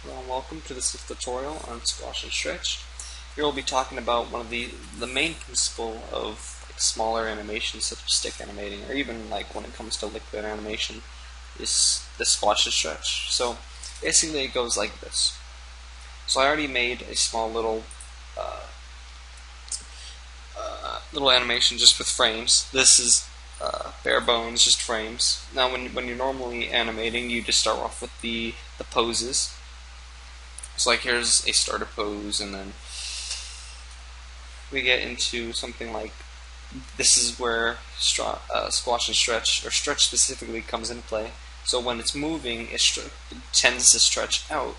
Well, welcome to this tutorial on squash and stretch. Here we'll be talking about one of the main principle of smaller animations such as stick animating, or even when it comes to liquid animation, is the squash and stretch. So basically it goes like this. So I already made a small little animation just with frames. This is bare bones, just frames. Now when you're normally animating, you just start off with the poses. So here's a starter pose, and then we get into something like this is where squash and stretch, or stretch specifically, comes into play. So when it's moving, it tends to stretch out,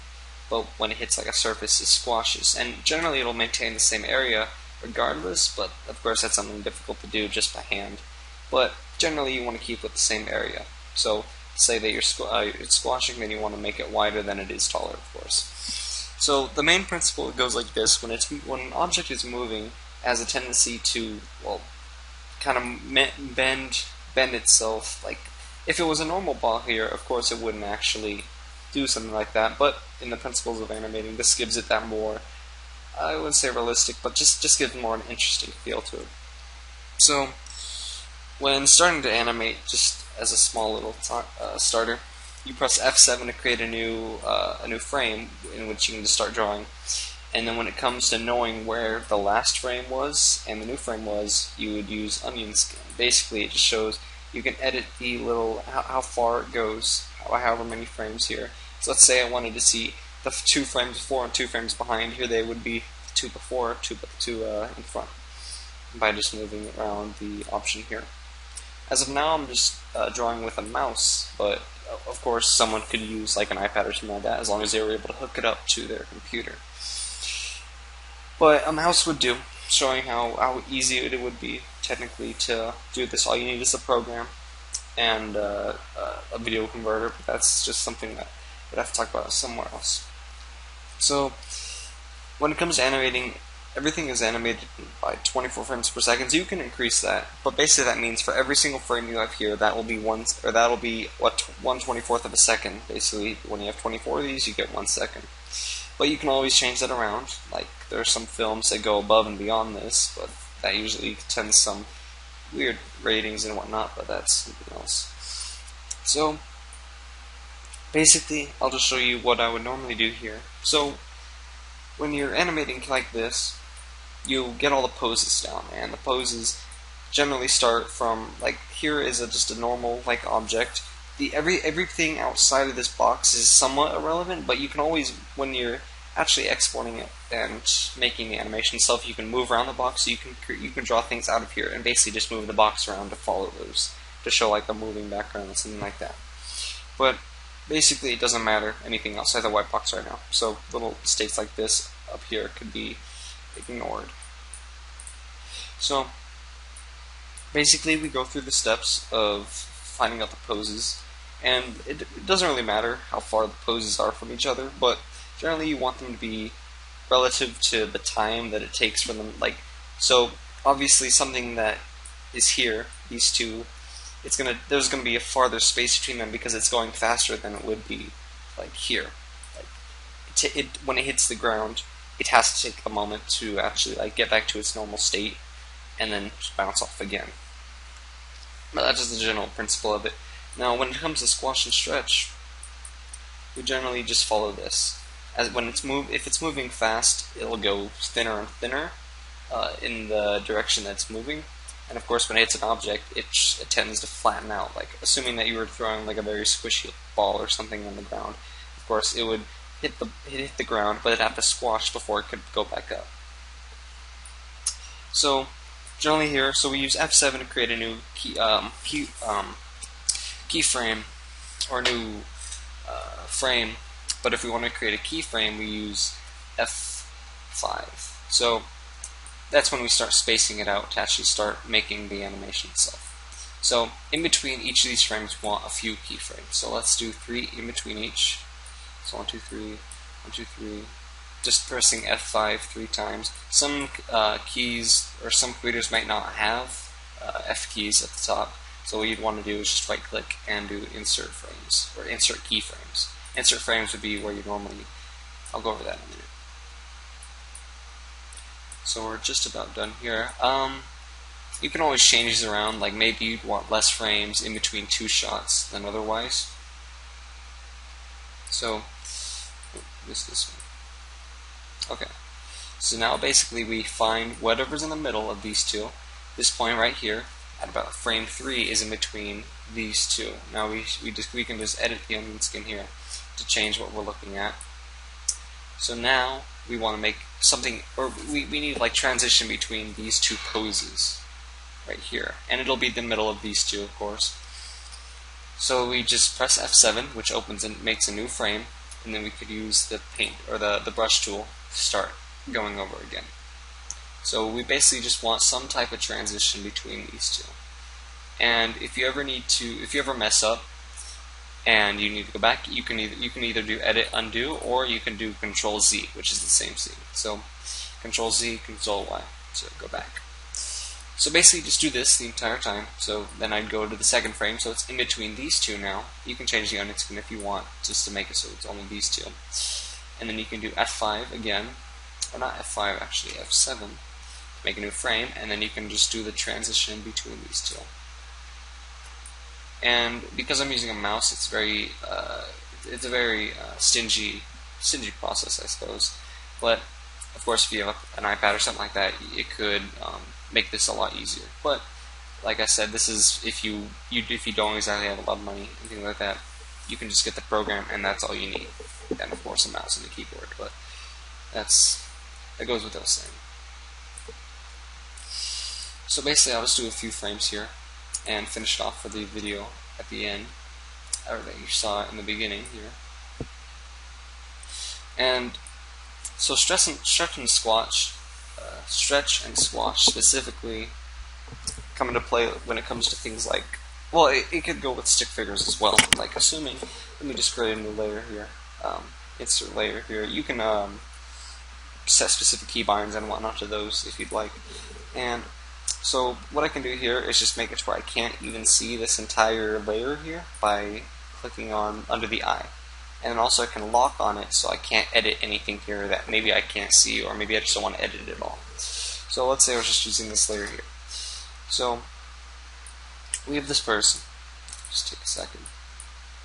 but when it hits a surface, it squashes. And generally it'll maintain the same area regardless, but of course that's something difficult to do just by hand. But generally you want to keep with the same area. So say that you're squashing, then you want to make it wider than it is taller, of course. So the main principle goes like this: when an object is moving, it has a tendency to kind of bend itself. Like if it was a normal ball here, of course it wouldn't actually do something like that. But in the principles of animating, this gives it that more, I wouldn't say realistic, but just gives more an interesting feel to it. So when starting to animate, just as a small little starter, you press F7 to create a new frame in which you can just start drawing. And then when it comes to knowing where the last frame was and the new frame was, you would use onion skin. Basically, it just shows you can edit the little how far it goes, however many frames here. So let's say I wanted to see the 2 frames before and 2 frames behind. Here they would be 2 before, 2 in front, by just moving around the option here. As of now, I'm just drawing with a mouse, but of course someone could use an iPad or something like that, as long as they were able to hook it up to their computer. But a mouse would do, showing how easy it would be technically to do this. All you need is a program and a video converter, but that's just something that we'd have to talk about somewhere else. So when it comes to animating, everything is animated by 24 frames per second, so you can increase that. But basically that means for every single frame you have here, that'll be 1/24th of a second. Basically, when you have 24 of these, you get 1 second. But you can always change that around. There are some films that go above and beyond this, but that usually tends some weird ratings and whatnot, but that's something else. So basically, I'll just show you what I would normally do here. So when you're animating like this, you get all the poses down, and the poses generally start from here is just a normal object. Everything outside of this box is somewhat irrelevant, but you can always, when you're actually exporting it and making the animation itself, you can move around the box. So you can draw things out of here and basically just move the box around to follow those, to show a moving background or something like that. But basically it doesn't matter anything outside the white box right now. So little mistakes like this up here could be ignored. So basically we go through the steps of finding out the poses, and it doesn't really matter how far the poses are from each other, but generally you want them to be relative to the time that it takes for them. So obviously something that is here, these two, there's gonna be a farther space between them because it's going faster than it would be here. When it hits the ground, it has to take a moment to actually get back to its normal state and then just bounce off again. But that's just the general principle of it. Now when it comes to squash and stretch, we generally just follow this. If it's moving fast, it'll go thinner and thinner in the direction that it's moving. And of course when it hits an object, it tends to flatten out. Assuming that you were throwing a very squishy ball or something on the ground, of course it would hit the ground, but it'd have to squash before it could go back up. So generally here, so we use F7 to create a new keyframe or a new frame. But if we want to create a keyframe, we use F5. So that's when we start spacing it out to actually start making the animation itself. So in between each of these frames, we want a few keyframes. So let's do 3 in between each. So 1, 2, 3, 1, 2, 3. Just pressing F5 3 times. Some keys or some computers might not have F keys at the top. So what you'd want to do is just right click and do insert frames, or insert keyframes. Insert frames would be where you normally I'll go over that in a minute. So we're just about done here. You can always change these around, like maybe you'd want less frames in between two shots than otherwise. So, this one. Okay. So now basically we find whatever's in the middle of these two. This point right here, at about frame 3, is in between these two. Now we can just edit the onion skin here to change what we're looking at. So now we want to make something, or we need like transition between these two poses right here, and it'll be the middle of these two, of course. So we just press F7, which opens and makes a new frame, and then we could use the paint or the brush tool to start going over again. So we basically just want some type of transition between these two. And if you ever mess up and you need to go back, you can either do Edit Undo, or you can do Control Z, which is the same thing. So Control Z, Control Y to go back. So basically just do this the entire time. So then I'd go to the second frame, so it's in between these two now. You can change the onion skin if you want, just to make it so it's only these two. And then you can do F5 again, or not F5, actually F7, to make a new frame, and then you can just do the transition between these two. And because I'm using a mouse, it's a very stingy process, I suppose. But of course, if you have an iPad or something like that, it could make this a lot easier. But like I said, this is if you don't exactly have a lot of money and things like that, you can just get the program, and that's all you need. And of course, a mouse and a keyboard. But that goes without saying. So basically, I'll just do a few frames here and finish it off for the video at the end, or that you saw in the beginning here. And so stretch and squash specifically come into play when it comes to things like, well, it could go with stick figures as well. Like assuming, let me just create a new layer here, insert layer here. You can set specific keybinds and whatnot to those if you'd like. And so what I can do here is just make it to where I can't even see this entire layer here by clicking on under the eye. And then also I can lock on it so I can't edit anything here that maybe I can't see, or maybe I just don't want to edit it at all. So let's say I was just using this layer here. So we have this person. Just take a second.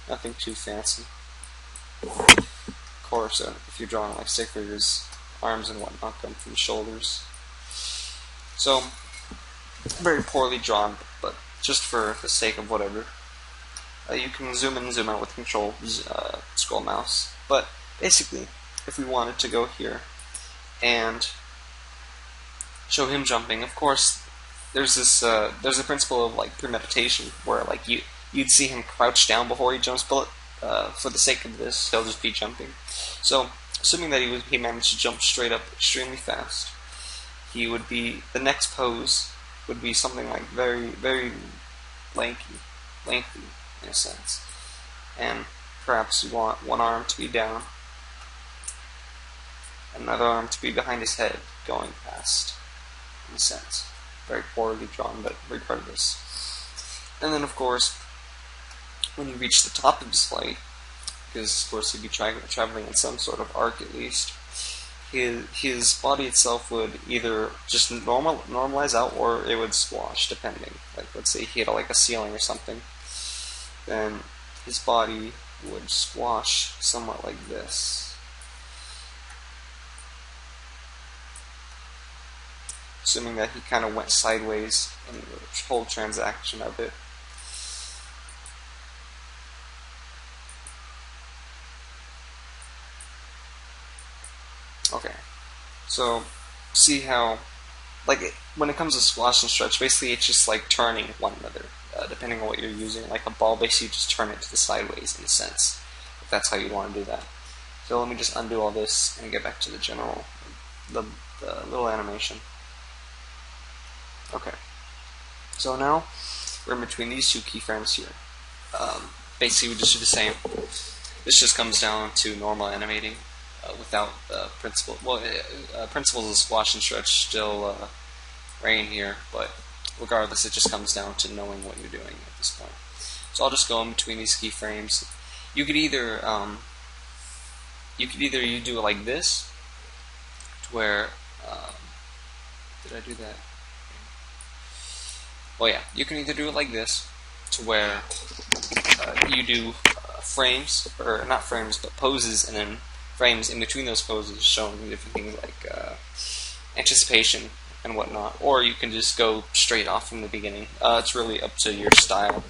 Nothing too fancy. Of course, if you're drawing like stick figures, arms and whatnot come from shoulders. So very poorly drawn, but just for the sake of whatever. You can zoom in and zoom out with Control scroll mouse. But basically, if we wanted to go here and show him jumping, of course, there's a principle of like premeditation where like you'd see him crouch down before he jumps, but for the sake of this, he'll just be jumping. So assuming that he managed to jump straight up extremely fast, the next pose would be something like very, very lengthy in a sense. And perhaps you want one arm to be down, another arm to be behind his head, going past, in a sense. Very poorly drawn, but regardless. And then, of course, when you reach the top of his flight, because of course he'd be traveling in some sort of arc at least, his body itself would either just normalize out, or it would squash, depending. Like, let's say he hit like a ceiling or something, then his body would squash somewhat like this. Assuming that he kind of went sideways in the whole transaction of it. Okay, so see how, like, when it comes to squash and stretch, basically it's just like turning one another, depending on what you're using. Like a ball, basically you just turn it to the sideways in a sense, if that's how you want to do that. So let me just undo all this and get back to the general, the little animation. Okay, so now we're in between these two keyframes here. Basically we just do the same. This just comes down to normal animating. Without principle. Well, principles of squash and stretch still reign here, but regardless, it just comes down to knowing what you're doing at this point. So I'll just go in between these keyframes. You could either you do it like this, to where did I do that? Well, yeah, you can either do it like this, to where you do frames, or not frames, but poses, and then frames in between those poses showing different things like anticipation and whatnot. Or you can just go straight off from the beginning. It's really up to your style.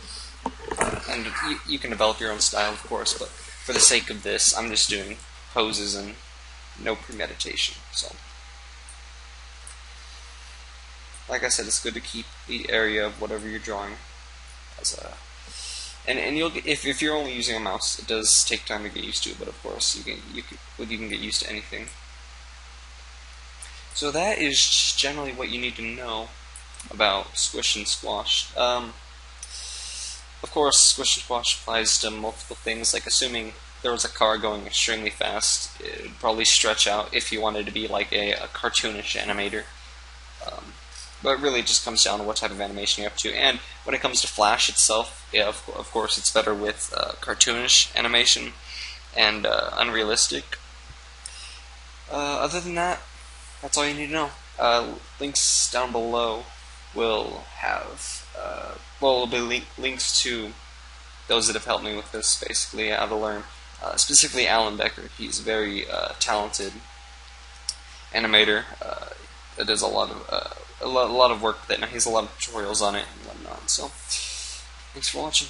And you can develop your own style, of course, but for the sake of this, I'm just doing poses and no premeditation. So, like I said, it's good to keep the area of whatever you're drawing as a... And you'll get, if you're only using a mouse, it does take time to get used to, but of course you can get used to anything. So that is generally what you need to know about Squish and Squash. Of course, Squish and Squash applies to multiple things, like assuming there was a car going extremely fast, it would probably stretch out if you wanted to be like a cartoonish animator. But it really just comes down to what type of animation you're up to. And when it comes to Flash itself, yeah, of course it's better with cartoonish animation and unrealistic. Other than that, that's all you need to know. Links down below will have, will be links to those that have helped me with this, basically, how to learn. Specifically Alan Becker. He's a very talented animator that does a lot of work with it. Now, he has a lot of tutorials on it and whatnot. So, thanks for watching.